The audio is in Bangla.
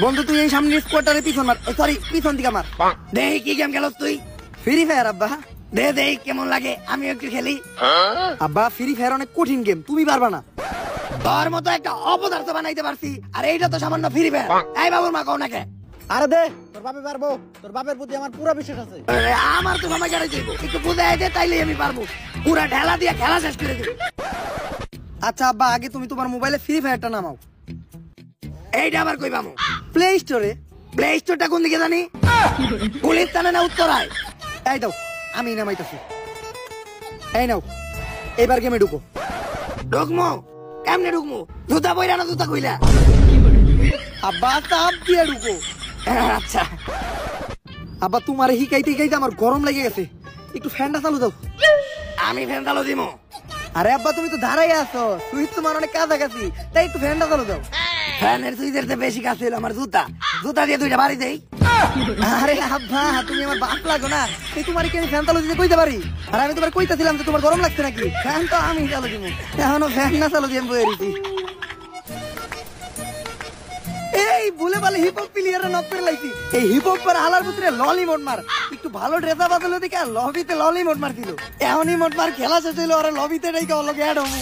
বন্ধু তুই এই সামনের স্কোয়াডটারে পিছন মার, সরি পিছন দিকে মার। দেখ কি গেম খেলো তুই? ফ্রি ফায়ার আব্বা। দেখ কেমন লাগে, আমি একটু খেলি। আব্বা ফ্রি ফায়ার অনেক কঠিন গেম, তুমি পারবা না। তোর মতো একটা অপদার্থ বানাইতে পারছি, আর এইটা তো সামান্য ফ্রি ফায়ার। এই বাবুর মা কও নাকি? আরে দে, তোর বাপে পারবো, তোর বাপের প্রতি আমার পুরো বিশ্বাস আছে। আমার তো সময় কাটাই যাইব, একটু বুঝাই দে তাইলে আমি পারবো। পুরা ঢেলা দিয়ে খেলা শেষ করে দেব। আচ্ছা আব্বা, আগে তুমি তোমার মোবাইলে ফ্রি ফায়ারটা নামাও। এইটা আবার কই পামু? প্লে স্টোরে। প্লে স্টোরটা কোন দিকে জানি? গুলিস্তানে না উত্তরায়? এই দাও, আমি নামাইতেছি। এই নাও, এবার গেমে ঢুকো। ঢুকমু? কেমনে ঢুকমু? জুতা বইরা না জুতা কইলা? আব্বা চাপ দিয়ে ঢুকো। আচ্ছা। আব্বা তোমার হিকাইতে হিকাইতে আমার গরম লেগে গেছে, একটু ফ্যানটা চালু দাও। আমি ফ্যান চালু দিমু। আরে আব্বা তুমি তো দাঁড়াই আছো, সুইচ তোমার অনেক কাছাকাছি, তাই একটু ফ্যানটা চালু দাও। ফ্যানের সুইচের চেয়ে বেশি কাছে হলো আমার জুতা। জুতা দিয়ে দুইটা বাড়ি দেই। আরে আব্বা তুমি আমার বাপ লাগো না, এই তোমার কি আমি ফ্যান চালু দিতে কইতে পারি? আর আমি তোমার কইতাছিলাম যে তোমার গরম লাগছে নাকি, ফ্যান তো আমি চালু দিব, এখনো ফ্যান না চালু দিয়ে বয়ে রইছি। এই ভুলে বলে হিপ হপ প্লেয়ারে নক করে লাইছি, এই হিপ হপ পর হালার ভিতরে ললি মোড মার, একটু ভালো ড্রেসা বাদল দেখে লবিতে ললি মোড মার দিল। এখনই মোড মার খেলা শেষ হইলো, আর লবিতে ডাইকা লগে অ্যাড হবো।